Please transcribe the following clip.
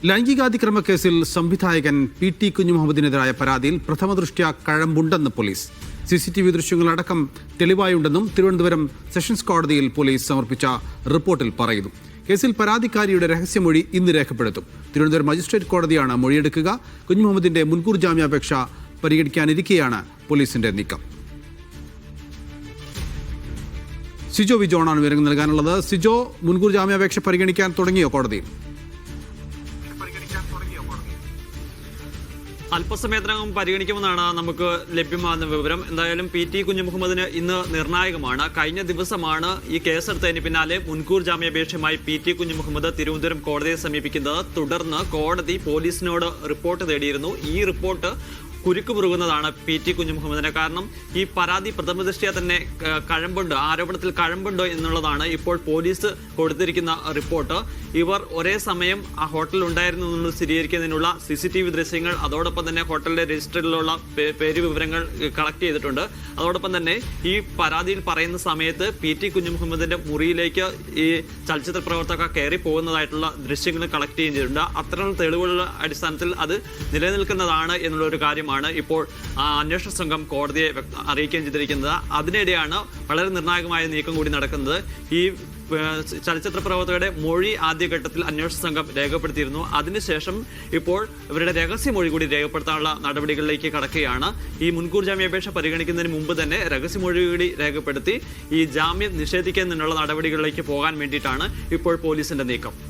ലൈംഗികാതിക്രമ കേസിൽ സംവിധായകൻ പി.ടി. കുഞ്ഞുമുഹമ്മദിനെതിരായ പരാതിയിൽ പ്രഥമദൃഷ്ട്യാ കഴമ്പുണ്ടെന്ന് പോലീസ്. CCTV ദൃശ്യങ്ങളടക്കം തെളിവായുണ്ടെന്നും തിരുവനന്തപുരം സെഷൻസ് കോടതിയിൽ പോലീസ് സമർപ്പിച്ച റിപ്പോർട്ടിൽ പറയുന്നു. കേസിൽ പരാതിക്കാരിയുടെ രഹസ്യമൊഴി ഇന്ന് രേഖപ്പെടുത്തും. തിരുവനന്തപുരം മജിസ്ട്രേറ്റ് കോടതിയാണ് മൊഴിയെടുക്കുക. കുഞ്ഞുമുഹമ്മദിന്റെ മുൻകൂർ ജാമ്യാപേക്ഷ പരിഗണിക്കാനിരിക്കെയാണ് പോലീസിന്റെ നീക്കം. സിജോ വിജോണാണ് വിവരങ്ങൾ നൽകാനുള്ളത്. സിജോ, മുൻകൂർ ജാമ്യാപേക്ഷ പരിഗണിക്കാൻ തുടങ്ങിയോ കോടതിയിൽ? അല്പസമയത്തിനകം പരിഗണിക്കുമെന്നാണ് നമുക്ക് ലഭ്യമാകുന്ന വിവരം. എന്തായാലും പി.ടി. കുഞ്ഞുമുഹമ്മദിന് ഇന്ന് നിർണായകമാണ്. കഴിഞ്ഞ ദിവസമാണ് ഈ കേസെടുത്തതിന് പിന്നാലെ മുൻകൂർ ജാമ്യാപേക്ഷയുമായി പി.ടി. കുഞ്ഞുമുഹമ്മദ് തിരുവനന്തപുരം കോടതിയെ സമീപിക്കുന്നത്. തുടർന്ന് കോടതി പോലീസിനോട് റിപ്പോർട്ട് തേടിയിരുന്നു. ഈ റിപ്പോർട്ട് കുരുക്കുമുറുകുന്നതാണ് പി.ടി. കുഞ്ഞുമുഹമ്മദിന്. കാരണം ഈ പരാതി പ്രഥമദൃഷ്ട്യാ തന്നെ കഴമ്പുണ്ട്, ആരോപണത്തിൽ കഴമ്പുണ്ട് എന്നുള്ളതാണ് ഇപ്പോൾ പോലീസ് കൊടുത്തിരിക്കുന്ന റിപ്പോർട്ട്. ഇവർ ഒരേ സമയം ആ ഹോട്ടലിൽ ഉണ്ടായിരുന്നു എന്നുള്ളത് സ്ഥിരീകരിക്കുന്നതിനുള്ള CCTV ദൃശ്യങ്ങൾ, അതോടൊപ്പം തന്നെ ഹോട്ടലിലെ രജിസ്റ്ററിലുള്ള പേര് വിവരങ്ങൾ കളക്ട് ചെയ്തിട്ടുണ്ട്. അതോടൊപ്പം തന്നെ ഈ പരാതിയിൽ പറയുന്ന സമയത്ത് പി.ടി. കുഞ്ഞുമുഹമ്മദിന്റെ മുറിയിലേക്ക് ഈ ചലച്ചിത്ര പ്രവർത്തക കയറി പോകുന്നതായിട്ടുള്ള ദൃശ്യങ്ങൾ കളക്ട് ചെയ്തിട്ടുണ്ട്. അത്തരം തെളിവുകളുടെ അടിസ്ഥാനത്തിൽ അത് നിലനിൽക്കുന്നതാണ് എന്നുള്ള ഒരു കാര്യം ഇപ്പോൾ അന്വേഷണ സംഘം കോടതിയെ അറിയിക്കുകയും ചെയ്തിരിക്കുന്നത്. അതിനിടെയാണ് വളരെ നിർണായകമായ നീക്കം കൂടി നടക്കുന്നത്. ഈ ചലച്ചിത്ര പ്രവർത്തകരുടെ മൊഴി ആദ്യഘട്ടത്തിൽ അന്വേഷണ സംഘം രേഖപ്പെടുത്തിയിരുന്നു. അതിനുശേഷം ഇപ്പോൾ ഇവരുടെ രഹസ്യമൊഴി കൂടി രേഖപ്പെടുത്താനുള്ള നടപടികളിലേക്ക് കടക്കുകയാണ്. ഈ മുൻകൂർ ജാമ്യാപേക്ഷ പരിഗണിക്കുന്നതിന് മുമ്പ് തന്നെ രഹസ്യമൊഴി കൂടി രേഖപ്പെടുത്തി ഈ ജാമ്യം നിഷേധിക്കുന്നതിനുള്ള നടപടികളിലേക്ക് പോകാൻ വേണ്ടിയിട്ടാണ് ഇപ്പോൾ പോലീസിന്റെ നീക്കം.